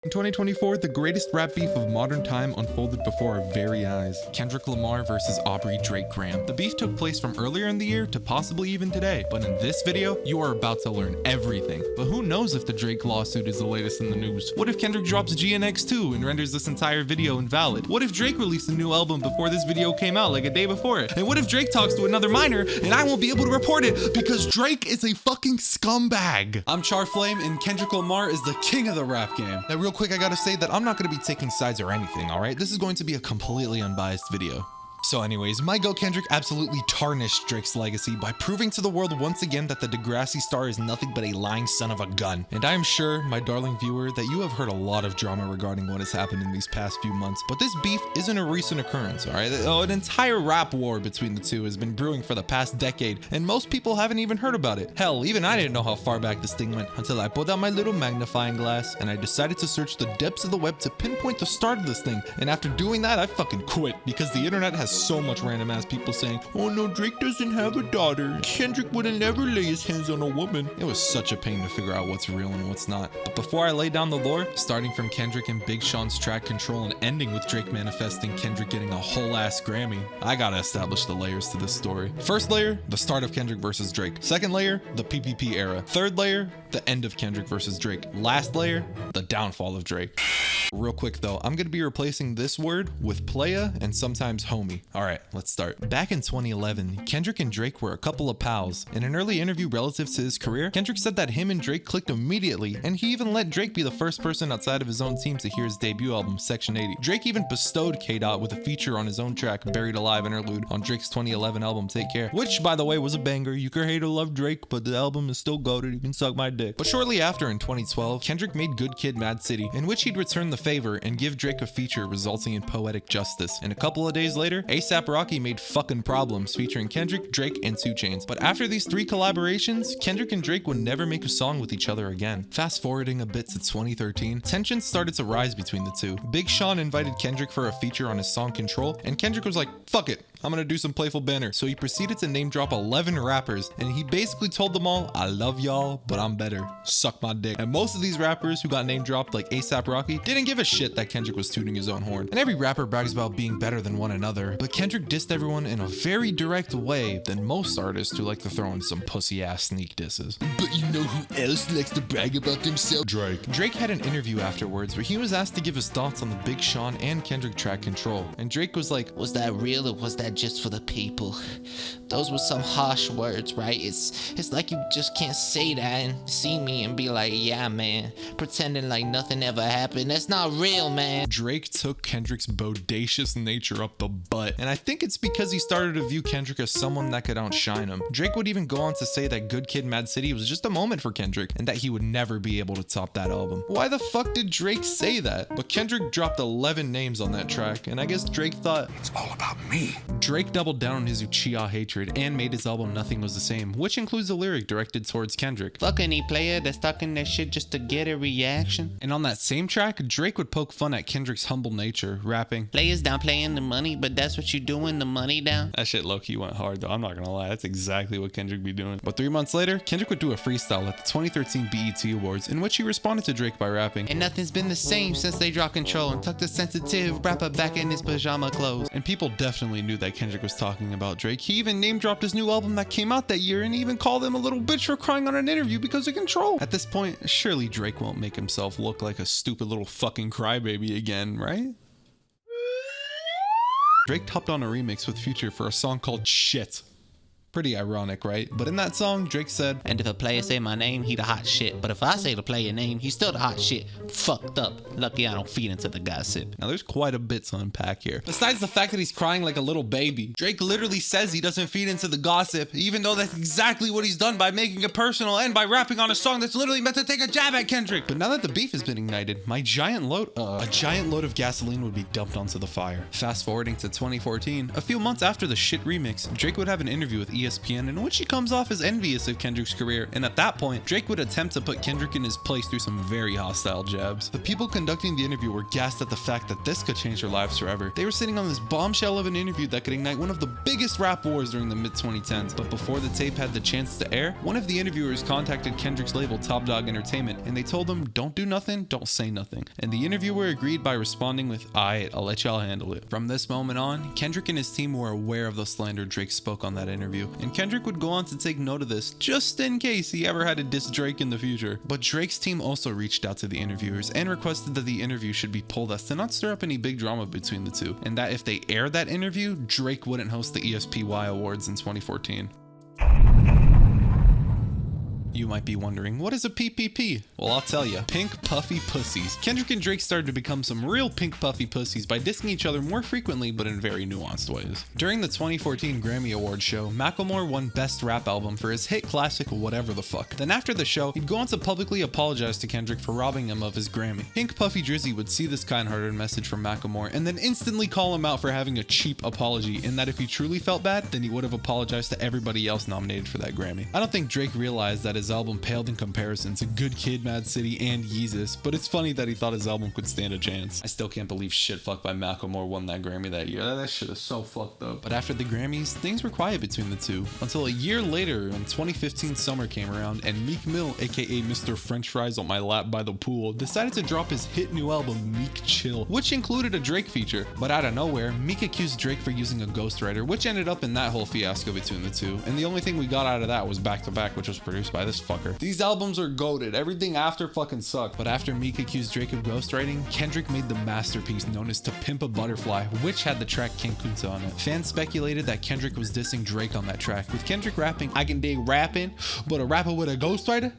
In 2024, the greatest rap beef of modern time unfolded before our very eyes. Kendrick Lamar versus Aubrey Drake Graham. The beef took place from earlier in the year to possibly even today, but in this video, you are about to learn everything. But who knows if the Drake lawsuit is the latest in the news? What if Kendrick drops GNX 2 and renders this entire video invalid? What if Drake released a new album before this video came out, like a day before it? And what if Drake talks to another minor and I won't be able to report it because Drake is a fucking scumbag? I'm Charflame and Kendrick Lamar is the king of the rap game. Now real quick, I gotta say that I'm not gonna be taking sides or anything, alright? This is going to be a completely unbiased video. So anyways, my Go Kendrick absolutely tarnished Drake's legacy by proving to the world once again that the Degrassi star is nothing but a lying son of a gun. And I am sure, my darling viewer, that you have heard a lot of drama regarding what has happened in these past few months, but this beef isn't a recent occurrence, alright? An entire rap war between the two has been brewing for the past decade, and most people haven't even heard about it. Hell, even I didn't know how far back this thing went until I pulled out my little magnifying glass and I decided to search the depths of the web to pinpoint the start of this thing. And after doing that, I fucking quit because the internet has so much random ass people saying, oh no, Drake doesn't have a daughter. Kendrick would never lay his hands on a woman. It was such a pain to figure out what's real and what's not. But before I lay down the lore, starting from Kendrick and Big Sean's track Control and ending with Drake manifesting Kendrick getting a whole ass Grammy, I gotta establish the layers to this story. First layer, the start of Kendrick versus Drake. Second layer, the PPP era. Third layer, the end of Kendrick versus Drake. Last layer, the downfall of Drake. Real quick though, I'm gonna be replacing this word with playa and sometimes homie. Alright, let's start. Back in 2011, Kendrick and Drake were a couple of pals. In an early interview relative to his career, Kendrick said that him and Drake clicked immediately, and he even let Drake be the first person outside of his own team to hear his debut album, Section 80. Drake even bestowed K-Dot with a feature on his own track, Buried Alive interlude, on Drake's 2011 album, Take Care, which, by the way, was a banger. You can hate or love Drake, but the album is still goated. You can suck my dick. But shortly after, in 2012, Kendrick made Good Kid, Mad City, in which he'd return the favor and give Drake a feature resulting in Poetic Justice. And a couple of days later, A$AP Rocky made Fucking Problems featuring Kendrick, Drake, and 2 Chainz. But after these 3 collaborations, Kendrick and Drake would never make a song with each other again. Fast forwarding a bit to 2013, tensions started to rise between the two. Big Sean invited Kendrick for a feature on his song Control, and Kendrick was like, fuck it, I'm gonna do some playful banner. So he proceeded to name drop 11 rappers, and he basically told them all, I love y'all, but I'm better. Suck my dick. And most of these rappers who got name dropped, like A$AP Rocky, didn't give a shit that Kendrick was tooting his own horn. And every rapper brags about being better than one another, but Kendrick dissed everyone in a very direct way than most artists who like to throw in some pussy ass sneak disses. But you know who else likes to brag about themselves? Drake. Drake had an interview afterwards where he was asked to give his thoughts on the Big Sean and Kendrick track Control. And Drake was like, was that real or was that just for the people? Those were some harsh words, right? It's like you just can't say that and see me and be like, yeah, man, pretending like nothing ever happened. That's not real, man. Drake took Kendrick's bodacious nature up the butt, and I think it's because he started to view Kendrick as someone that could outshine him. Drake would even go on to say that Good Kid, Mad City was just a moment for Kendrick and that he would never be able to top that album. Why the fuck did Drake say that? But Kendrick dropped 11 names on that track, and I guess Drake thought, it's all about me. Drake doubled down on his Uchiha hatred and made his album Nothing Was the Same, which includes a lyric directed towards Kendrick. Fuck any player that's talking that shit just to get a reaction. And on that same track, Drake would poke fun at Kendrick's humble nature, rapping, players down playing the money, but that's what you doing, the money down. That shit low-key went hard though, I'm not gonna lie, that's exactly what Kendrick be doing. But 3 months later, Kendrick would do a freestyle at the 2013 BET Awards in which he responded to Drake by rapping, and nothing's been the same since they dropped Control and tucked a sensitive rapper back in his pajama clothes. And people definitely knew that Kendrick was talking about Drake. He even name dropped his new album that came out that year and even called him a little bitch for crying on an interview because of Control. At this point, surely Drake won't make himself look like a stupid little fucking crybaby again, right? Drake topped on a remix with Future for a song called Shit. Pretty ironic, right? But in that song, Drake said, and if a player say my name, he the hot shit. But if I say the player name, he's still the hot shit. Fucked up. Lucky I don't feed into the gossip. Now there's quite a bit to unpack here. Besides the fact that he's crying like a little baby, Drake literally says he doesn't feed into the gossip, even though that's exactly what he's done by making it personal and by rapping on a song that's literally meant to take a jab at Kendrick. But now that the beef has been ignited, a giant load of gasoline would be dumped onto the fire. Fast forwarding to 2014, a few months after the Shit remix, Drake would have an interview with ESPN in which he comes off as envious of Kendrick's career, and at that point, Drake would attempt to put Kendrick in his place through some very hostile jabs. The people conducting the interview were gassed at the fact that this could change their lives forever. They were sitting on this bombshell of an interview that could ignite one of the biggest rap wars during the mid-2010s, but before the tape had the chance to air, one of the interviewers contacted Kendrick's label Top Dog Entertainment, and they told him, don't do nothing, don't say nothing. And the interviewer agreed by responding with, I'll let y'all handle it. From this moment on, Kendrick and his team were aware of the slander Drake spoke on that interview, and Kendrick would go on to take note of this just in case he ever had to diss Drake in the future. But Drake's team also reached out to the interviewers and requested that the interview should be pulled as to not stir up any big drama between the two, and that if they aired that interview, Drake wouldn't host the ESPY Awards in 2014. You might be wondering, what is a PPP? Well, I'll tell you, pink puffy pussies. Kendrick and Drake started to become some real pink puffy pussies by dissing each other more frequently, but in very nuanced ways. During the 2014 Grammy Awards show, Macklemore won Best Rap Album for his hit classic Whatever the Fuck. Then after the show, he'd go on to publicly apologize to Kendrick for robbing him of his Grammy. Pink Puffy Drizzy would see this kind-hearted message from Macklemore and then instantly call him out for having a cheap apology, in that if he truly felt bad, then he would have apologized to everybody else nominated for that Grammy. I don't think Drake realized that his album paled in comparison to Good Kid, Mad City, and Yeezus, but it's funny that he thought his album could stand a chance. I still can't believe Shit Fuck by Macklemore won that Grammy that year. That shit is so fucked up. But after the Grammys, things were quiet between the two, until a year later when 2015 summer came around and Meek Mill, aka Mr. French Fries on my lap by the pool, decided to drop his hit new album Meek Chill, which included a Drake feature. But out of nowhere, Meek accused Drake for using a ghostwriter, which ended up in that whole fiasco between the two, and the only thing we got out of that was Back to Back, which was produced by this fucker. These albums are goated. Everything after fucking sucked. But after Meek accused Drake of ghostwriting, Kendrick made the masterpiece known as To Pimp a Butterfly, which had the track King Kunta on it. Fans speculated that Kendrick was dissing Drake on that track, with Kendrick rapping, I can dig rapping, but a rapper with a ghostwriter?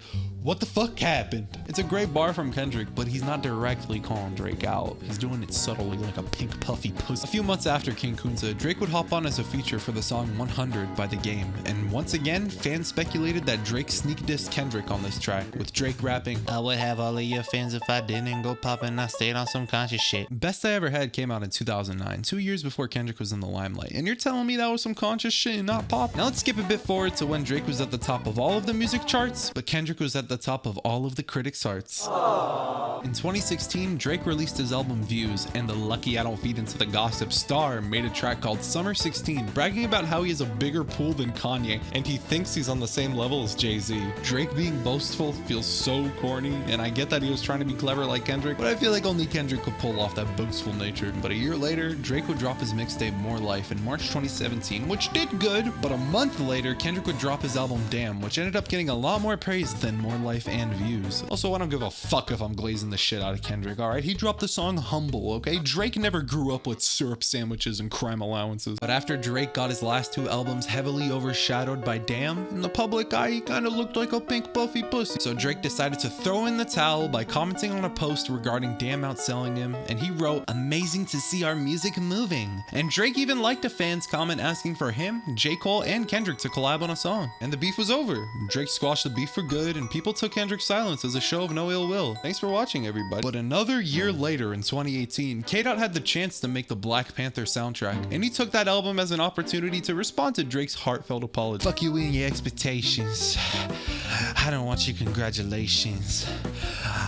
What the fuck happened? It's a great bar from Kendrick, but he's not directly calling Drake out. He's doing it subtly like a pink puffy pussy. A few months after King Kunta, Drake would hop on as a feature for the song 100 by The Game, and once again, fans speculated that Drake sneak dissed Kendrick on this track, with Drake rapping, I would have all of your fans if I didn't go poppin', I stayed on some conscious shit. Best I Ever Had came out in 2009, 2 years before Kendrick was in the limelight, and you're telling me that was some conscious shit and not pop? Now let's skip a bit forward to when Drake was at the top of all of the music charts, but Kendrick was at the top of all of the critics' hearts. Aww. In 2016, Drake released his album Views, and the Lucky I Don't Feed Into the Gossip star made a track called Summer 16, bragging about how he has a bigger pool than Kanye, and he thinks he's on the same level as Jay-Z. Drake being boastful feels so corny, and I get that he was trying to be clever like Kendrick, but I feel like only Kendrick could pull off that boastful nature. But a year later, Drake would drop his mixtape More Life in March 2017, which did good, but a month later, Kendrick would drop his album Damn, which ended up getting a lot more praise than More Life and Views. Also, I don't give a fuck if I'm glazing the shit out of Kendrick, alright? He dropped the song Humble, okay? Drake never grew up with syrup sandwiches and crime allowances. But after Drake got his last two albums heavily overshadowed by Damn, in the public eye, he kinda looked like a pink puffy pussy. So Drake decided to throw in the towel by commenting on a post regarding Damn outselling him, and he wrote, amazing to see our music moving. And Drake even liked a fan's comment asking for him, J. Cole, and Kendrick to collab on a song. And the beef was over. Drake squashed the beef for good, and people took Kendrick's silence as a show of no ill will. Thanks for watching, everybody. But another year later, in 2018, K-Dot had the chance to make the Black Panther soundtrack, and he took that album as an opportunity to respond to Drake's heartfelt apology. Fuck you and your expectations. I don't want your congratulations.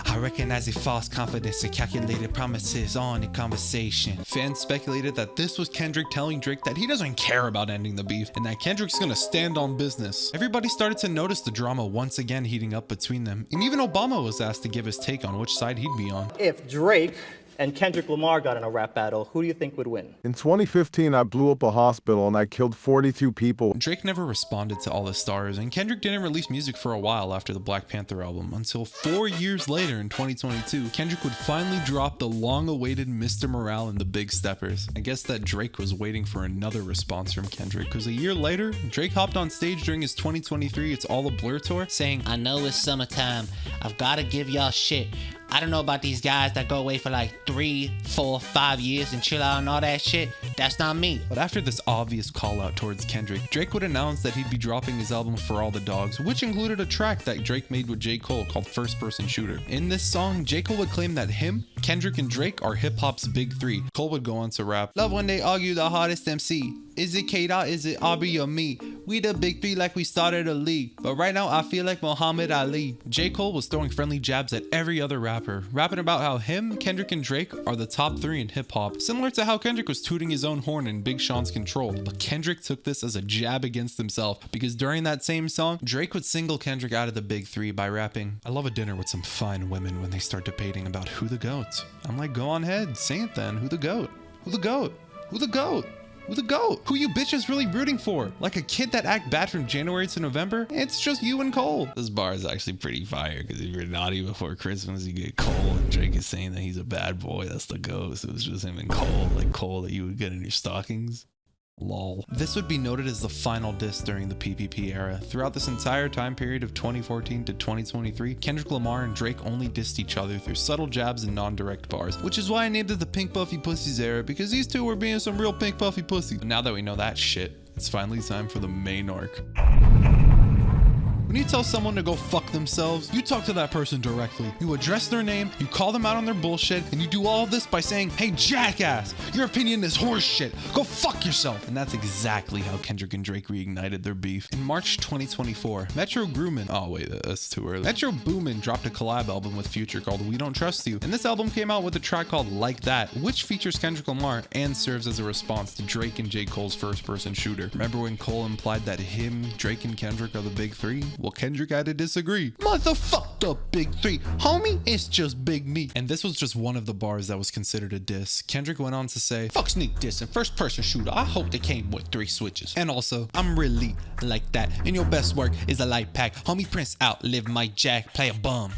I recognize the false confidence and calculated promises on in conversation. Fans speculated that this was Kendrick telling Drake that he doesn't care about ending the beef and that Kendrick's gonna stand on business. Everybody started to notice the drama once again heating up between them, and even Obama was asked to give his take on which side he'd be on. If Drake and Kendrick Lamar got in a rap battle, who do you think would win? In 2015, I blew up a hospital and I killed 42 people. Drake never responded to all the stars, and Kendrick didn't release music for a while after the Black Panther album, until 4 years later in 2022, Kendrick would finally drop the long-awaited Mr. Morale and the Big Steppers. I guess that Drake was waiting for another response from Kendrick, because a year later, Drake hopped on stage during his 2023 It's All a Blur tour, saying, I know it's summertime, I've gotta give y'all shit. I don't know about these guys that go away for like 3, 4, 5 years and chill out and all that shit. That's not me. But after this obvious call out towards Kendrick, Drake would announce that he'd be dropping his album For All the Dogs, which included a track that Drake made with J. Cole called First Person Shooter. In this song, J. Cole would claim that him, Kendrick, and Drake are hip-hop's big three. Cole would go on to rap, love when they argue the hardest MC. Is it K-Dot, is it Aubrey or me? We the big three like we started a league, but right now I feel like Muhammad Ali. J. Cole was throwing friendly jabs at every other rapper, rapping about how him, Kendrick, and Drake are the top 3 in hip hop, similar to how Kendrick was tooting his own horn in Big Sean's Control. But Kendrick took this as a jab against himself, because during that same song, Drake would single Kendrick out of the big 3 by rapping, "I love a dinner with some fine women when they start debating about who the GOAT." I'm like, go on ahead, say it then. Who the GOAT? Who the GOAT? Who the GOAT? Who the GOAT? Who you bitches really rooting for? Like a kid that act bad from January to November? It's just you and Cole. This bar is actually pretty fire, because if you're naughty before Christmas, you get Cole, and Drake is saying that he's a bad boy. That's the GOAT. So it's just him and Cole, like Cole that you would get in your stockings. Lol. This would be noted as the final diss during the PPP era. Throughout this entire time period of 2014 to 2023, Kendrick Lamar and Drake only dissed each other through subtle jabs and non-direct bars, which is why I named it the Pink Puffy Pussies era, because these two were being some real pink puffy pussy. But now that we know that shit, it's finally time for the main arc. When you tell someone to go fuck themselves, you talk to that person directly. You address their name, you call them out on their bullshit, and you do all of this by saying, "Hey jackass, your opinion is horseshit. Go fuck yourself." And that's exactly how Kendrick and Drake reignited their beef. In March 2024, Metro Groomin, oh wait, that's too early. Metro Boomin dropped a collab album with Future called We Don't Trust You. And this album came out with a track called Like That, which features Kendrick Lamar and serves as a response to Drake and J. Cole's first-person shooter. Remember when Cole implied that him, Drake, and Kendrick are the big 3? Well, Kendrick had to disagree. "Motherfuck the big 3, homie, it's just big me." And this was just one of the bars that was considered a diss. Kendrick went on to say, "Fuck sneak diss and first person shooter, I hope they came with 3 switches. And also, I'm really like that, and your best work is a light pack. Homie Prince outlive Mike Jack, play a bum.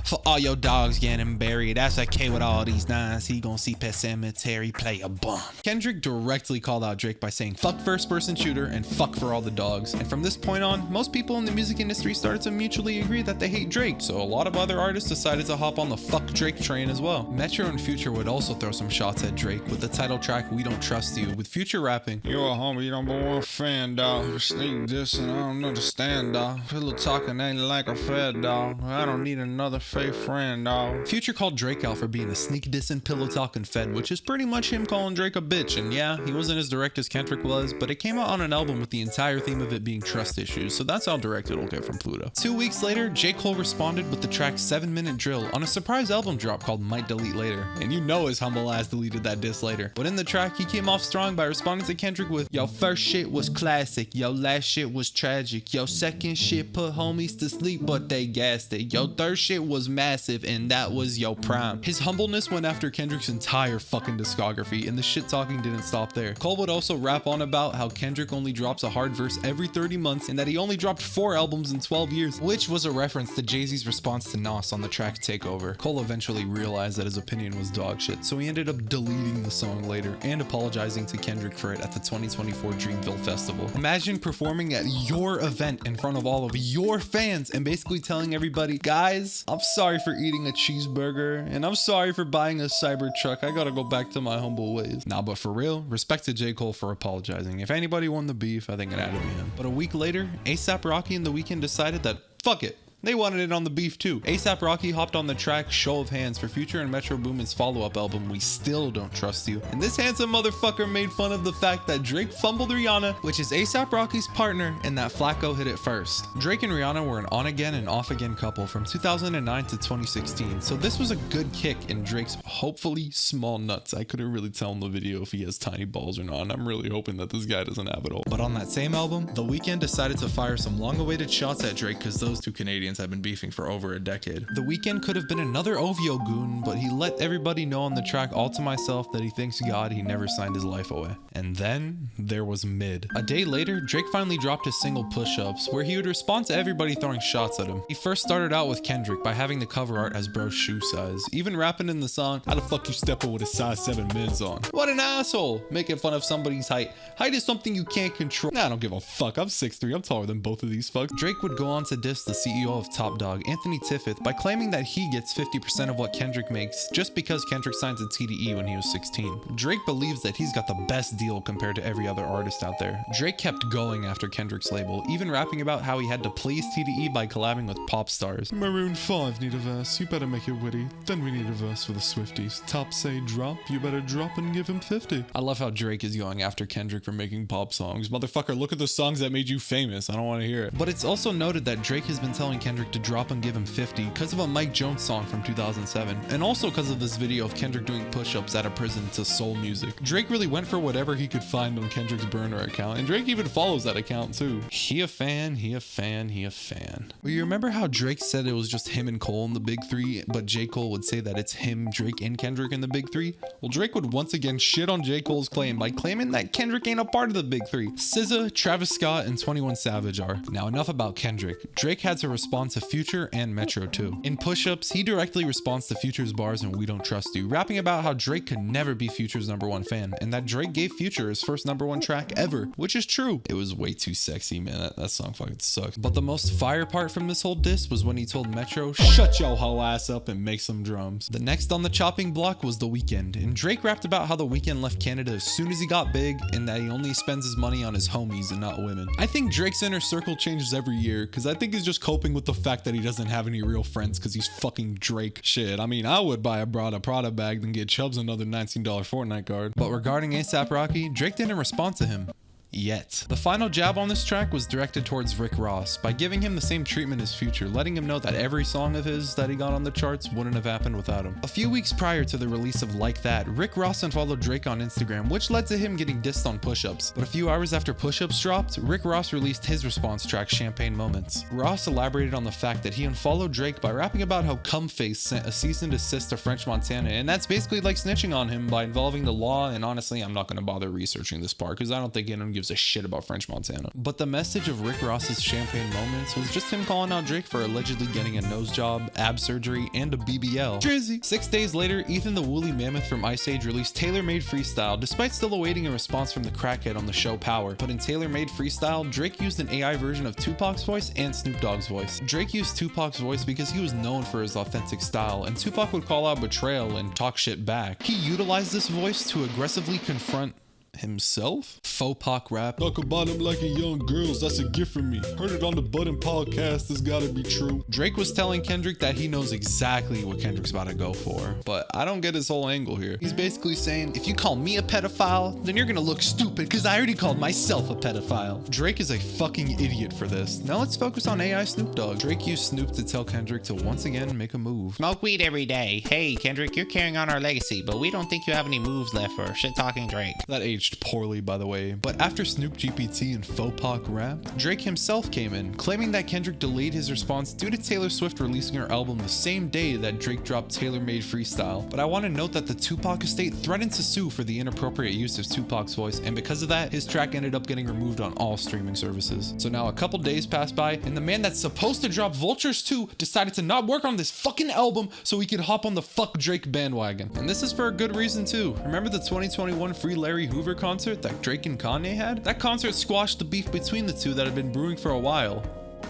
For all your dogs getting buried, that's okay with all these 9s. He gon' see Pet Cemetery, play a bum." Kendrick directly called out Drake by saying, "Fuck first person shooter and fuck for all the dogs." And from this point on, most people in the music industry started to mutually agree that they hate Drake. So a lot of other artists decided to hop on the fuck Drake train as well. Metro and Future would also throw some shots at Drake with the title track We Don't Trust You, with Future rapping, "You a homie, number 1 fan, dawg. Sneak dissing, I don't understand, dawg. Pillow talking ain't like a fed, dawg. I don't need another fake friend, dawg." Future called Drake out for being a sneak dissing, pillow talking fed, which is pretty much him calling Drake a bitch. And yeah, he wasn't as direct as Kendrick was, but it came out on an album with the entire theme of it being trust issues, so that's how direct it'll get from Pluto. 2 weeks later, J. Cole responded with the track 7-Minute Drill on a surprise album drop called Might Delete Later. And you know his humble ass deleted that diss later. But in the track, he came off strong by responding to Kendrick with, "Yo first shit was classic, yo last shit was tragic, yo second shit put homies to sleep but they gassed it, yo third shit was massive and that was yo prime." His humbleness went after Kendrick's entire fucking discography, and the shit talking didn't stop there. Cole would also rap on about how Kendrick only drops a hard verse every 30 months and that he only dropped 4 albums in 12 years, which was a reference to Jay-Z's response to Nas on the track Takeover. Cole eventually realized that his opinion was dog shit, so he ended up deleting the song later and apologizing to Kendrick for it at the 2024 Dreamville Festival. Imagine performing at your event in front of all of your fans and basically telling everybody, "Guys, I'm sorry for eating a cheeseburger, and I'm sorry for buying a Cybertruck. I gotta go back to my humble ways." Nah, but for real, respect to J. Cole for apologizing. If anybody won the beef, I think it had to be him. But a week later, A$AP Rocky and The Weeknd decided that, fuck it, they wanted it on the beef too. A$AP Rocky hopped on the track Show of Hands for Future and Metro Boomin's follow-up album We Still Don't Trust You. And this handsome motherfucker made fun of the fact that Drake fumbled Rihanna, which is A$AP Rocky's partner, and that Flacco hit it first. Drake and Rihanna were an on-again and off-again couple from 2009 to 2016, so this was a good kick in Drake's hopefully small nuts. I couldn't really tell in the video if he has tiny balls or not, and I'm really hoping that this guy doesn't have it all. But on that same album, The Weeknd decided to fire some long-awaited shots at Drake because those two Canadians have been beefing for over a decade. The Weeknd could have been another OVO goon, but he let everybody know on the track All to Myself that he thanks God he never signed his life away. And then there was Mid. A day later, Drake finally dropped his single Push-Ups, where he would respond to everybody throwing shots at him. He first started out with Kendrick by having the cover art as bro's shoe size, even rapping in the song, "How the fuck you stepping with a size 7 mids on? What an asshole!" Making fun of somebody's height. Height is something you can't control. Nah, I don't give a fuck. I'm 6'3", I'm taller than both of these fucks. Drake would go on to diss the CEO of of Top Dog, Anthony Tiffith, by claiming that he gets 50% of what Kendrick makes just because Kendrick signs a TDE when he was 16. Drake believes that he's got the best deal compared to every other artist out there. Drake kept going after Kendrick's label, even rapping about how he had to please TDE by collabing with pop stars. Maroon 5 need a verse, you better make it witty. Then we need a verse for the Swifties. Top say drop, you better drop and give him 50. I love how Drake is going after Kendrick for making pop songs. Motherfucker, look at the songs that made you famous. I don't want to hear it. But it's also noted that Drake has been telling Kendrick to drop and give him 50 because of a Mike Jones song from 2007, and also because of this video of Kendrick doing push-ups at a prison to soul music. Drake really went for whatever he could find on Kendrick's burner account, and Drake even follows that account too. He a fan, he a fan, he a fan. Well, you remember how Drake said it was just him and Cole in the big three, but J. Cole would say that it's him, Drake, and Kendrick in the big three? Well, Drake would once again shit on J. Cole's claim by claiming that Kendrick ain't a part of the big three. SZA, Travis Scott, and 21 Savage are. Now enough about Kendrick. Drake had to respond to Future and Metro too. In push-ups, he directly responds to Future's bars in We Don't Trust You, rapping about how Drake could never be Future's #1 fan, and that Drake gave Future his first #1 track ever, which is true. It was way too sexy, man. That song fucking sucked. But the most fire part from this whole diss was when he told Metro, shut your whole ass up and make some drums. The next on the chopping block was The Weeknd, and Drake rapped about how The Weeknd left Canada as soon as he got big, and that he only spends his money on his homies and not women. I think Drake's inner circle changes every year, because I think he's just coping with the fact that he doesn't have any real friends because he's fucking Drake. Shit, I mean, I would buy a Prada bag than get Chubbs another $19 Fortnite card. But regarding A$AP Rocky, Drake didn't respond to him. Yet. The final jab on this track was directed towards Rick Ross by giving him the same treatment as Future, letting him know that every song of his that he got on the charts wouldn't have happened without him. A few weeks prior to the release of Like That, Rick Ross unfollowed Drake on Instagram, which led to him getting dissed on Push-Ups. But a few hours after Push-Ups dropped, Rick Ross released his response track, Champagne Moments. Ross elaborated on the fact that he unfollowed Drake by rapping about how Cumface sent a cease and desist to French Montana, and that's basically like snitching on him by involving the law, and honestly, I'm not going to bother researching this part because I don't think anyone gives a shit about French Montana. But the message of Rick Ross's Champagne Moments was just him calling out Drake for allegedly getting a nose job, ab surgery, and a BBL. Drizzy. 6 days later, Ethan the Woolly Mammoth from Ice Age released Tailor Made Freestyle, despite still awaiting a response from the crackhead on the show Power. But in Tailor Made Freestyle, Drake used an AI version of Tupac's voice and Snoop Dogg's voice. Drake used Tupac's voice because he was known for his authentic style, and Tupac would call out betrayal and talk shit back. He utilized this voice to aggressively confront himself? Faux Pac rap. Talk about him like a young girls, that's a gift from me. Heard it on the Button podcast, this gotta be true. Drake was telling Kendrick that he knows exactly what Kendrick's about to go for, but I don't get his whole angle here. He's basically saying, if you call me a pedophile, then you're gonna look stupid because I already called myself a pedophile. Drake is a fucking idiot for this. Now let's focus on AI Snoop Dogg. Drake used Snoop to tell Kendrick to once again make a move. Smoke weed every day. Hey, Kendrick, you're carrying on our legacy, but we don't think you have any moves left for shit-talking Drake. That aged poorly, by the way. But after Snoop GPT and Faux Pac rap, Drake himself came in, claiming that Kendrick delayed his response due to Taylor Swift releasing her album the same day that Drake dropped Tailor Made Freestyle. But I want to note that the Tupac estate threatened to sue for the inappropriate use of Tupac's voice, and because of that, his track ended up getting removed on all streaming services. So now a couple days passed by, and the man that's supposed to drop Vultures 2 decided to not work on this fucking album so he could hop on the fuck Drake bandwagon. And this is for a good reason too. Remember the 2021 Free Larry Hoover concert that Drake and Kanye had? That concert squashed the beef between the two that had been brewing for a while.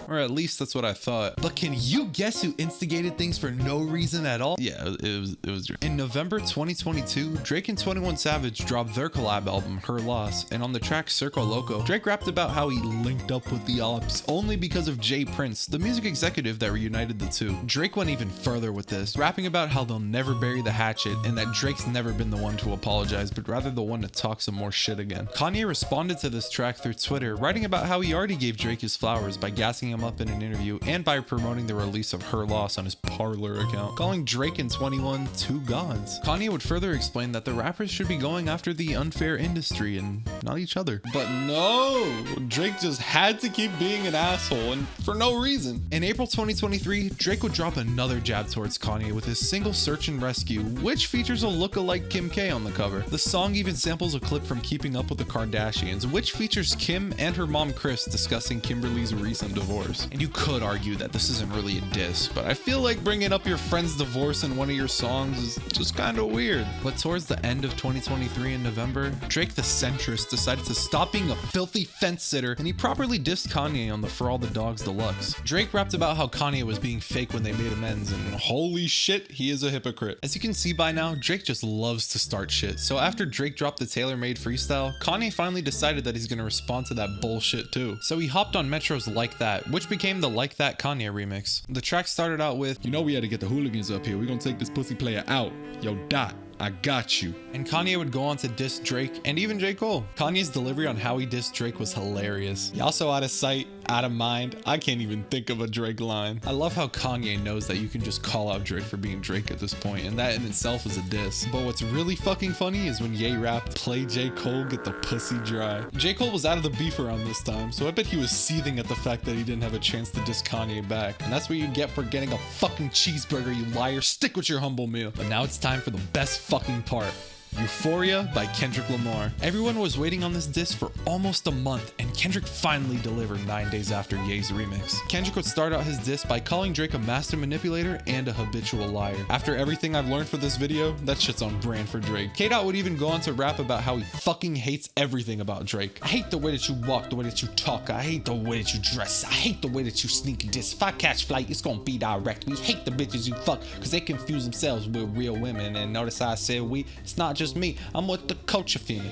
Or at least that's what I thought. But can you guess who instigated things for no reason at all? Yeah, it was Drake. In November 2022, Drake and 21 Savage dropped their collab album, Her Loss, and on the track Circo Loco, Drake rapped about how he linked up with the ops only because of Jay Prince, the music executive that reunited the two. Drake went even further with this, rapping about how they'll never bury the hatchet and that Drake's never been the one to apologize, but rather the one to talk some more shit again. Kanye responded to this track through Twitter, writing about how he already gave Drake his flowers by gassing him up in an interview and by promoting the release of Her Loss on his Parler account, calling Drake and 21 two gods. Kanye would further explain that the rappers should be going after the unfair industry and not each other. But no, Drake just had to keep being an asshole, and for no reason. In April 2023, Drake would drop another jab towards Kanye with his single Search and Rescue, which features a lookalike Kim K on the cover. The song even samples a clip from Keeping Up with the Kardashians, which features Kim and her mom Kris discussing Kimberly's recent divorce. bars. And you could argue that this isn't really a diss, but I feel like bringing up your friend's divorce in one of your songs is just kind of weird. But towards the end of 2023 in November, Drake the centrist decided to stop being a filthy fence sitter, and he properly dissed Kanye on the For All the Dogs Deluxe. Drake rapped about how Kanye was being fake when they made amends, and holy shit, he is a hypocrite. As you can see by now, Drake just loves to start shit. So after Drake dropped the tailor-made freestyle, Kanye finally decided that he's gonna respond to that bullshit too. So he hopped on Metro's Like That, which became the Like That Kanye remix. The track started out with, You know we had to get the hooligans up here. We gonna take this pussy player out. Yo, Dot, I got you. and Kanye would go on to diss Drake and even J. Cole. Kanye's delivery on how he dissed Drake was hilarious. Y'all so out of sight, out of mind, I can't even think of a Drake line. I love how Kanye knows that you can just call out Drake for being Drake at this point, and that in itself is a diss. But what's really fucking funny is when Ye rapped, play J. Cole, get the pussy dry. J. Cole was out of the beef around this time, so I bet he was seething at the fact that he didn't have a chance to diss Kanye back. And that's what you get for getting a fucking cheeseburger, you liar. Stick with your humble meal. But now it's time for the best fucking part. Euphoria by Kendrick Lamar. Everyone was waiting on this diss for almost a month, and Kendrick finally delivered 9 days after Ye's remix. Kendrick would start out his diss by calling Drake a master manipulator and a habitual liar. After everything I've learned for this video, that shit's on brand for Drake. K-Dot would even go on to rap about how he fucking hates everything about Drake. I hate the way that you walk, the way that you talk, I hate the way that you dress, I hate the way that you sneak a diss. If I catch flight, it's gonna be direct. We hate the bitches you fuck, cause they confuse themselves with real women. And notice how I said we, it's not just me, I'm with the culture fiend.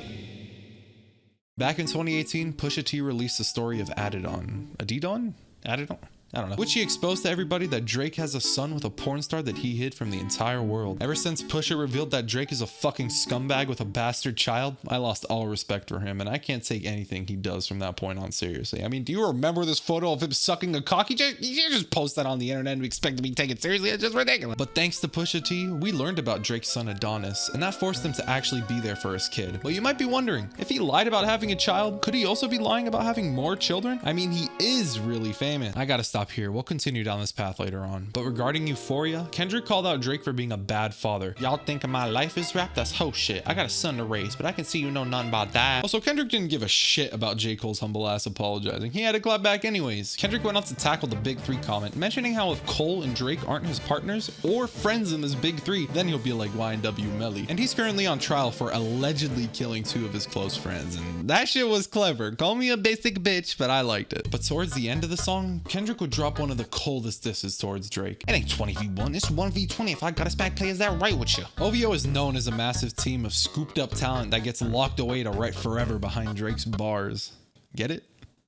Back in 2018, Pusha T released the story of Adidon. Adidon? Adidon? I don't know. Which he exposed to everybody that Drake has a son with a porn star that he hid from the entire world. Ever since Pusha revealed that Drake is a fucking scumbag with a bastard child, I lost all respect for him, and I can't take anything he does from that point on seriously. I mean, do you remember this photo of him sucking a cock? You just post that on the internet and expect to be taken seriously? It's just ridiculous. But thanks to Pusha T, we learned about Drake's son Adonis, and that forced him to actually be there for his kid. But you might be wondering, if he lied about having a child, could he also be lying about having more children? I mean, he is really famous. I gotta stop here. We'll continue down this path later on. But regarding Euphoria, Kendrick called out Drake for being a bad father. Y'all thinking my life is rap? That's ho shit. I got a son to raise, but I can see you know nothing about that. Also, Kendrick didn't give a shit about J. Cole's humble ass apologizing. He had to clap back anyways. Kendrick went on to tackle the Big Three comment, mentioning how if Cole and Drake aren't his partners or friends in this Big Three, then he'll be like YNW Melly. And he's currently on trial for allegedly killing 2 of his close friends. And that shit was clever. Call me a basic bitch, but I liked it. But towards the end of the song, Kendrick would drop one of the coldest disses towards Drake. It ain't 20v1, it's 1v20 if I got a smack play. Is that right with you? OVO is known as a massive team of scooped up talent that gets locked away to write forever behind Drake's bars. Get it?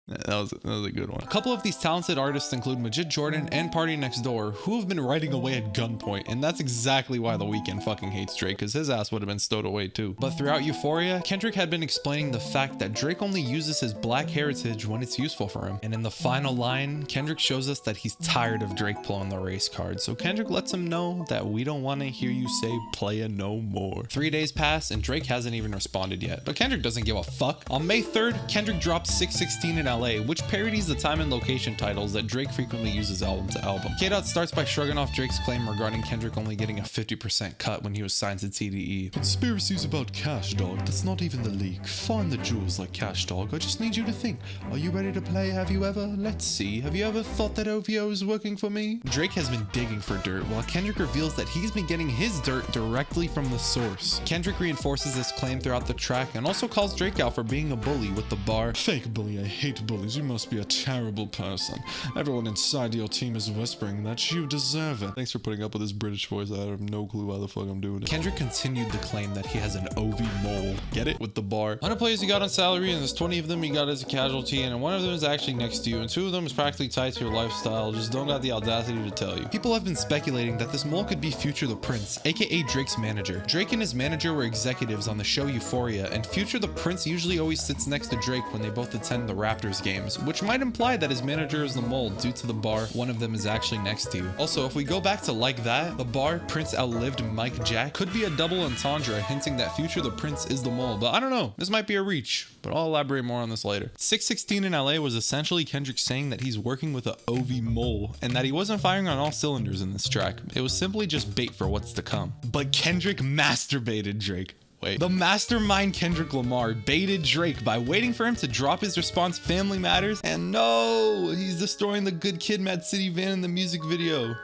That was a good one. A couple of these talented artists include Majid Jordan and Party Next Door, who have been writing away at gunpoint, and that's exactly why The Weeknd fucking hates Drake, because his ass would have been stowed away too. But throughout Euphoria, Kendrick had been explaining the fact that Drake only uses his black heritage when it's useful for him. And in the final line, Kendrick shows us that he's tired of Drake pulling the race card, so Kendrick lets him know that we don't want to hear you say playa no more. 3 days pass, and Drake hasn't even responded yet, but Kendrick doesn't give a fuck. On May 3rd, Kendrick dropped 616 in LA, which parodies the time and location titles that Drake frequently uses album to album. K-Dot starts by shrugging off Drake's claim regarding Kendrick only getting a 50% cut when he was signed to TDE. Conspiracies about Cash Dog, that's not even the leak. Find the jewels like Cash Dog, I just need you to think. Are you ready to play? Have you ever? Let's see. Have you ever thought that OVO is working for me? Drake has been digging for dirt, while Kendrick reveals that he's been getting his dirt directly from the source. Kendrick reinforces this claim throughout the track and also calls Drake out for being a bully with the bar, Fake bully, I hate bullies. You must be a terrible person. Everyone inside your team is whispering that you deserve it. Thanks for putting up with this British voice. I have no clue why the fuck I'm doing it. Kendrick continued the claim that he has an OV mole. Get it? With the bar. 100 players you got on salary, and there's 20 of them you got as a casualty, and one of them is actually next to you, and 2 of them is practically tied to your lifestyle. Just don't got the audacity to tell you. People have been speculating that this mole could be Future the Prince, aka Drake's manager. Drake and his manager were executives on the show Euphoria, and Future the Prince usually always sits next to Drake when they both attend the Raptors games, which might imply that his manager is the mole due to the bar one of them is actually next to you. Also, if we go back to Like That, the bar Prince outlived Mike Jack could be a double entendre hinting that Future the Prince is the mole, but I don't know. This might be a reach, but I'll elaborate more on this later. 616 in LA was essentially Kendrick saying that he's working with a OV mole and that he wasn't firing on all cylinders in this track. It was simply just bait for what's to come. But Kendrick masturbated Drake. Wait. The mastermind Kendrick Lamar baited Drake by waiting for him to drop his response Family Matters, and no, he's destroying the Good Kid Mad City van in the music video.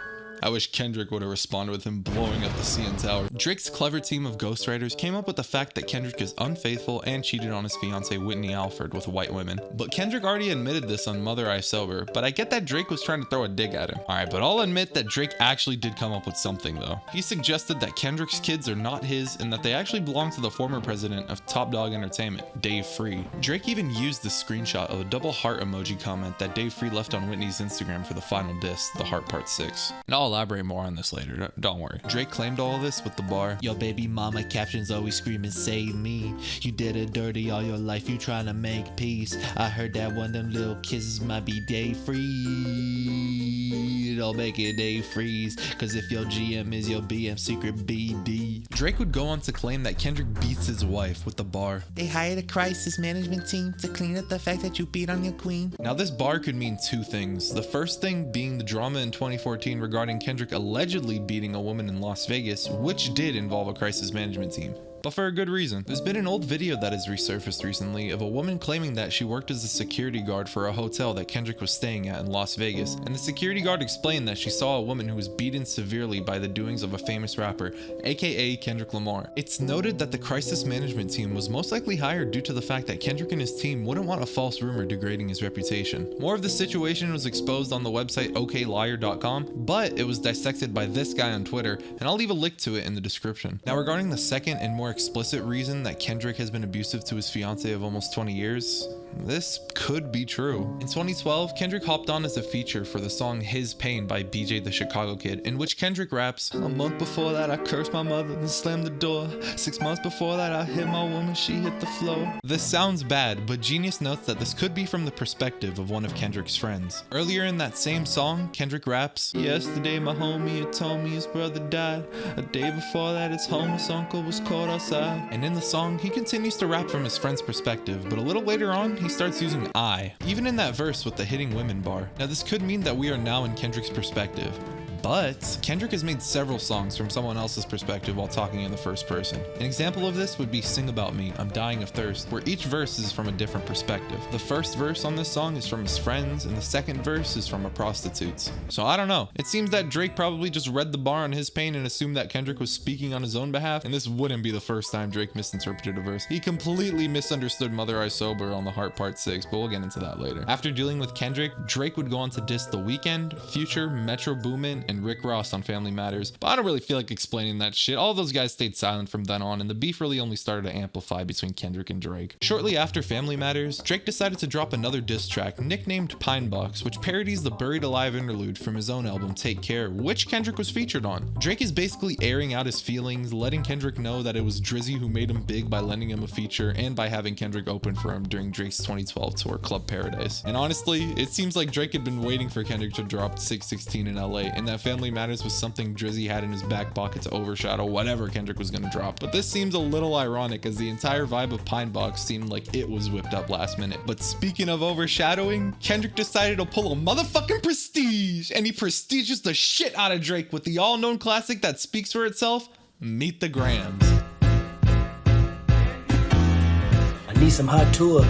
I wish Kendrick would have responded with him blowing up the CN Tower. Drake's clever team of ghostwriters came up with the fact that Kendrick is unfaithful and cheated on his fiancée Whitney Alford with white women. But Kendrick already admitted this on Mother I Sober, but I get that Drake was trying to throw a dig at him. Alright, but I'll admit that Drake actually did come up with something though. He suggested that Kendrick's kids are not his and that they actually belong to the former president of Top Dog Entertainment, Dave Free. Drake even used the screenshot of a double heart emoji comment that Dave Free left on Whitney's Instagram for the final diss, The Heart Part 6. And I'll elaborate more on this later, don't worry. Drake claimed all of this with the bar, Your baby mama captions always screaming, save me. You did it dirty all your life, you trying to make peace. I heard that one of them little kisses might be day free. Don't make it day freeze, cause if your GM is your BM secret BD. Drake would go on to claim that Kendrick beats his wife with the bar, They hired a crisis management team to clean up the fact that you beat on your queen. Now this bar could mean two things. The first thing being the drama in 2014 regarding Kendrick allegedly beating a woman in Las Vegas, which did involve a crisis management team. But for a good reason. There's been an old video that has resurfaced recently of a woman claiming that she worked as a security guard for a hotel that Kendrick was staying at in Las Vegas, and the security guard explained that she saw a woman who was beaten severely by the doings of a famous rapper, aka Kendrick Lamar. It's noted that the crisis management team was most likely hired due to the fact that Kendrick and his team wouldn't want a false rumor degrading his reputation. More of the situation was exposed on the website okliar.com, but it was dissected by this guy on Twitter, and I'll leave a link to it in the description. Now regarding the second and more explicit reason that Kendrick has been abusive to his fiancée of almost 20 years, this could be true. In 2012, Kendrick hopped on as a feature for the song His Pain by BJ the Chicago Kid, in which Kendrick raps, "A month before that I cursed my mother and slammed the door. 6 months before that I hit my woman, she hit the floor." This sounds bad, but Genius notes that this could be from the perspective of one of Kendrick's friends. Earlier in that same song, Kendrick raps, "Yesterday my homie had told me his brother died. A day before that his homeless uncle was caught outside." And in the song, he continues to rap from his friend's perspective, but a little later on, he starts using I, even in that verse with the hitting women bar. Now this could mean that we are now in Kendrick's perspective, but Kendrick has made several songs from someone else's perspective while talking in the first person. An example of this would be Sing About Me, I'm Dying of Thirst, where each verse is from a different perspective. The first verse on this song is from his friends, and the second verse is from a prostitute's. So I don't know. It seems that Drake probably just read the bar on His Pain and assumed that Kendrick was speaking on his own behalf, and this wouldn't be the first time Drake misinterpreted a verse. He completely misunderstood Mother I Sober on The Heart Part 6, but we'll get into that later. After dealing with Kendrick, Drake would go on to diss The Weeknd, Future, Metro Boomin, and Rick Ross on Family Matters, but I don't really feel like explaining that shit. All those guys stayed silent from then on, and the beef really only started to amplify between Kendrick and Drake. Shortly after Family Matters, Drake decided to drop another diss track nicknamed Pine Box, which parodies the Buried Alive interlude from his own album Take Care, which Kendrick was featured on. Drake is basically airing out his feelings, letting Kendrick know that it was Drizzy who made him big by lending him a feature and by having Kendrick open for him during Drake's 2012 tour Club Paradise. And honestly, it seems like Drake had been waiting for Kendrick to drop 616 in LA, and that Family Matters was something Drizzy had in his back pocket to overshadow whatever Kendrick was gonna drop. But this seems a little ironic as the entire vibe of Pine Box seemed like it was whipped up last minute. But speaking of overshadowing, Kendrick decided to pull a motherfucking prestige, and he prestigious the shit out of Drake with the all-known classic that speaks for itself, Meet the Grams. I need some hot tour.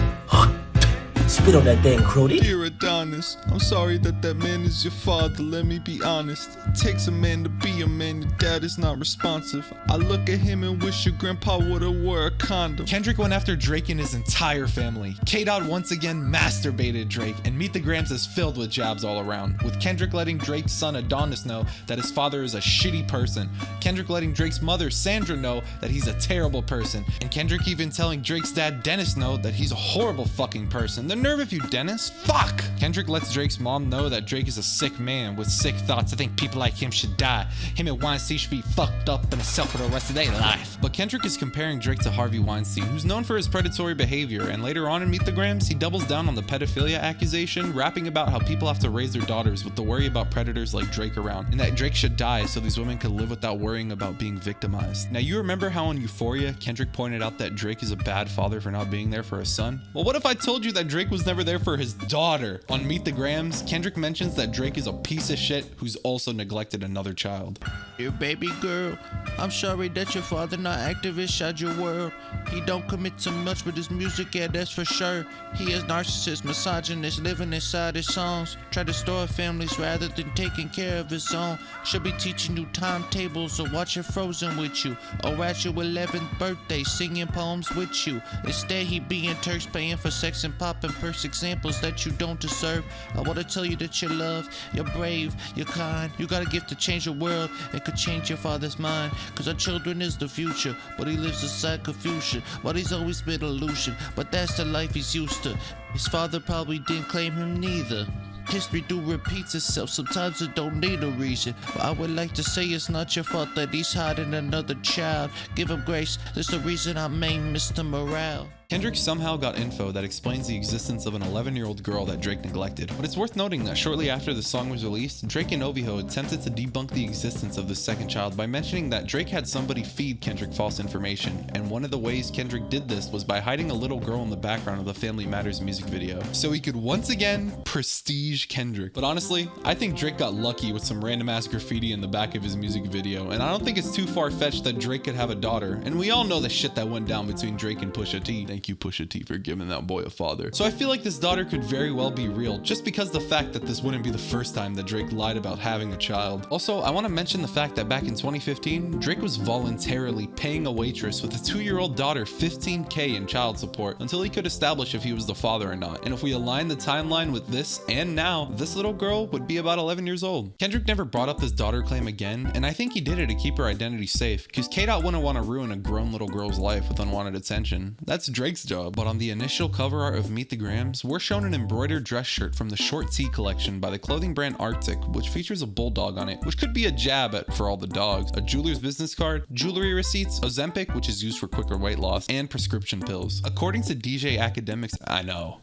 Spit on that thing, Crody. Dear Adonis, I'm sorry that man is your father, let me be honest. It takes a man to be a man, your dad is not responsive. I look at him and wish your grandpa would've wore a condom. Kendrick went after Drake and his entire family. K-Dot once again masturbated Drake, and Meet the Grams is filled with jabs all around, with Kendrick letting Drake's son Adonis know that his father is a shitty person, Kendrick letting Drake's mother Sandra know that he's a terrible person, and Kendrick even telling Drake's dad Dennis know that he's a horrible fucking person. The nerve of you, Dennis. Fuck! Kendrick lets Drake's mom know that Drake is a sick man with sick thoughts. I think people like him should die. Him and Weinstein should be fucked up in a cell for the rest of their life. But Kendrick is comparing Drake to Harvey Weinstein, who's known for his predatory behavior, and later on in Meet the Grams, he doubles down on the pedophilia accusation, rapping about how people have to raise their daughters with the worry about predators like Drake around, and that Drake should die so these women could live without worrying about being victimized. Now, you remember how on Euphoria, Kendrick pointed out that Drake is a bad father for not being there for his son? Well, what if I told you that Drake was never there for his daughter? On Meet the Grams, Kendrick mentions that Drake is a piece of shit who's also neglected another child. Dear baby girl, I'm sorry that your father not active inside your world. He don't commit to much with his music, yeah, that's for sure. He is narcissist, misogynist, living inside his songs. Try to store families rather than taking care of his own. Should be teaching you timetables or watching Frozen with you. Or at your 11th birthday, singing poems with you. Instead, he being Turks, paying for sex and popping purse examples that you don't deserve. I wanna tell you that you're loved, you're brave, you're kind. You got a gift to change the world and could change your father's mind. Cause our children is the future, but he lives inside confusion. But he's always been illusion, but that's the life he's used to. His father probably didn't claim him neither. History do repeats itself, sometimes it don't need a reason. But I would like to say it's not your fault that he's hiding another child. Give him grace, that's the reason I made Mr. Morale. Kendrick somehow got info that explains the existence of an 11-year-old girl that Drake neglected. But it's worth noting that shortly after the song was released, Drake and Oviho attempted to debunk the existence of the second child by mentioning that Drake had somebody feed Kendrick false information, and one of the ways Kendrick did this was by hiding a little girl in the background of the Family Matters music video, so he could once again prestige Kendrick. But honestly, I think Drake got lucky with some random ass graffiti in the back of his music video, and I don't think it's too far-fetched that Drake could have a daughter, and we all know the shit that went down between Drake and Pusha T. Thank you, Pusha T, for giving that boy a father. So I feel like this daughter could very well be real, just because the fact that this wouldn't be the first time that Drake lied about having a child. Also, I want to mention the fact that back in 2015, Drake was voluntarily paying a waitress with a 2-year-old daughter $15K in child support until he could establish if he was the father or not. And if we align the timeline with this and now, this little girl would be about 11 years old. Kendrick never brought up this daughter claim again, and I think he did it to keep her identity safe, because K-Dot wouldn't want to ruin a grown little girl's life with unwanted attention. That's Drake's job. But on the initial cover art of Meet the Grams, we're shown an embroidered dress shirt from the Short T collection by the clothing brand Arctic, which features a bulldog on it, which could be a jab at for all the dogs, a jeweler's business card, jewelry receipts, Ozempic, which is used for quicker weight loss, and prescription pills. According to DJ Academics, I know.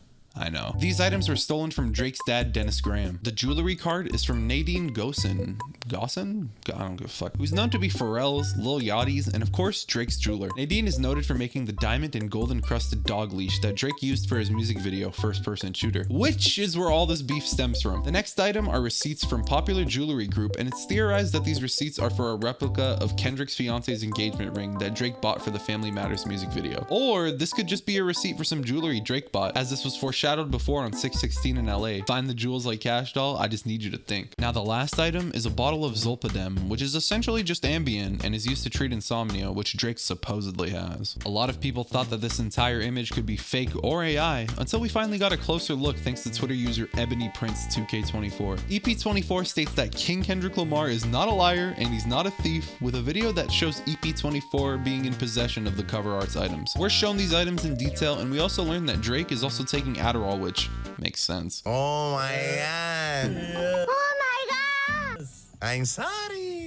These items were stolen from Drake's dad, Dennis Graham. The jewelry card is from Nadine Gossin? I don't give a fuck. Who's known to be Pharrell's, Lil Yachty's, and of course, Drake's jeweler. Nadine is noted for making the diamond and gold encrusted dog leash that Drake used for his music video, First Person Shooter, which is where all this beef stems from. The next item are receipts from Popular Jewelry Group, and it's theorized that these receipts are for a replica of Kendrick's fiance's engagement ring that Drake bought for the Family Matters music video. Or this could just be a receipt for some jewelry Drake bought, as this was foreshadowed before on 616 in LA. Find the jewels like Cash Doll? I just need you to think. Now the last item is a bottle of Zolpidem, which is essentially just Ambien and is used to treat insomnia, which Drake supposedly has. A lot of people thought that this entire image could be fake or AI until we finally got a closer look thanks to Twitter user Ebony Prince 2K24. EP24 states that King Kendrick Lamar is not a liar and he's not a thief, with a video that shows EP24 being in possession of the cover art's items. We're shown these items in detail, and we also learned that Drake is also taking Adderall, which makes sense. Oh my god. Yeah. Oh my god. I'm sorry.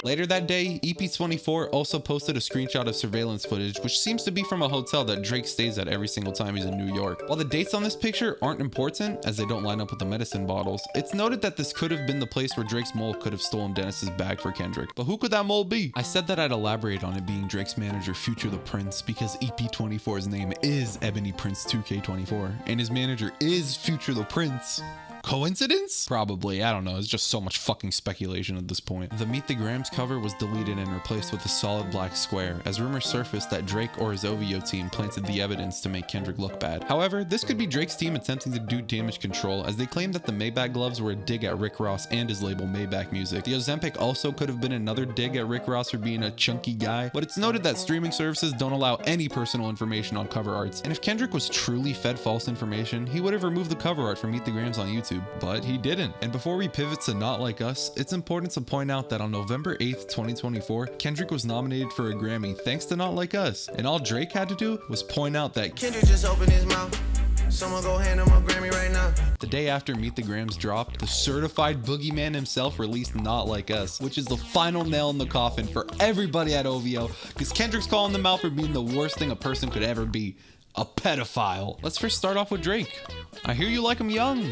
Later that day, EP24 also posted a screenshot of surveillance footage, which seems to be from a hotel that Drake stays at every single time he's in New York. While the dates on this picture aren't important, as they don't line up with the medicine bottles, it's noted that this could have been the place where Drake's mole could have stolen Dennis's bag for Kendrick. But who could that mole be? I said that I'd elaborate on it being Drake's manager, Future the Prince, because EP24's name is Ebony Prince 2K24, and his manager is Future the Prince. Coincidence? Probably, I don't know, it's just so much fucking speculation at this point. The Meet the Grams cover was deleted and replaced with a solid black square, as rumors surfaced that Drake or his OVO team planted the evidence to make Kendrick look bad. However, this could be Drake's team attempting to do damage control, as they claimed that the Maybach gloves were a dig at Rick Ross and his label Maybach Music. The Ozempic also could have been another dig at Rick Ross for being a chunky guy, but it's noted that streaming services don't allow any personal information on cover arts, and if Kendrick was truly fed false information, he would have removed the cover art from Meet the Grams on YouTube. But he didn't. And before we pivot to Not Like Us, it's important to point out that on November 8th, 2024, Kendrick was nominated for a Grammy thanks to Not Like Us. And all Drake had to do was point out that Kendrick just opened his mouth. Someone go hand him a Grammy right now. The day after Meet the Grams dropped, the certified boogeyman himself released Not Like Us, which is the final nail in the coffin for everybody at OVO, because Kendrick's calling them out for being the worst thing a person could ever be. A pedophile. Let's first start off with Drake. I hear you like him young.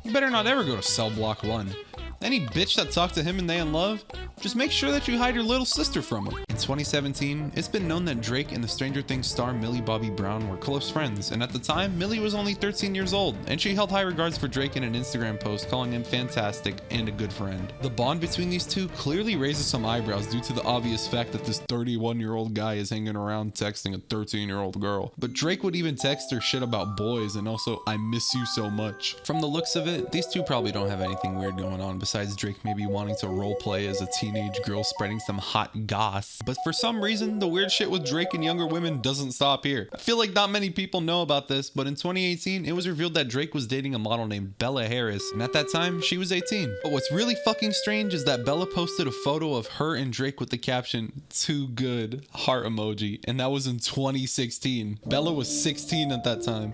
You better not ever go to cell block 1. Any bitch that talked to him and they in love, just make sure that you hide your little sister from him. In 2017, it's been known that Drake and the Stranger Things star Millie Bobby Brown were close friends, and at the time, Millie was only 13 years old, and she held high regards for Drake in an Instagram post calling him fantastic and a good friend. The bond between these two clearly raises some eyebrows due to the obvious fact that this 31-year-old guy is hanging around texting a 13-year-old girl. But Drake would even text her shit about boys and also, "I miss you so much." From the looks of it, these two probably don't have anything weird going on besides Drake maybe wanting to roleplay as a teenage girl spreading some hot goss. But for some reason, the weird shit with Drake and younger women doesn't stop here. I feel like not many people know about this, but in 2018, it was revealed that Drake was dating a model named Bella Harris, and at that time, she was 18. But what's really fucking strange is that Bella posted a photo of her and Drake with the caption, "Too good," heart emoji, and that was in 2016. Bella was 16 at that time.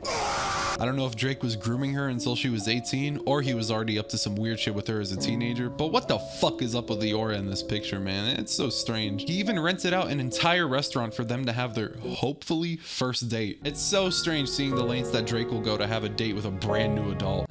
I don't know if Drake was grooming her until she was 18, or he was already up to some weird shit with her as a teenager, but what the fuck is up with the aura in this picture, man? It's so strange. He even rented out an entire restaurant for them to have their, hopefully, first date. It's so strange seeing the lengths that Drake will go to have a date with a brand new adult.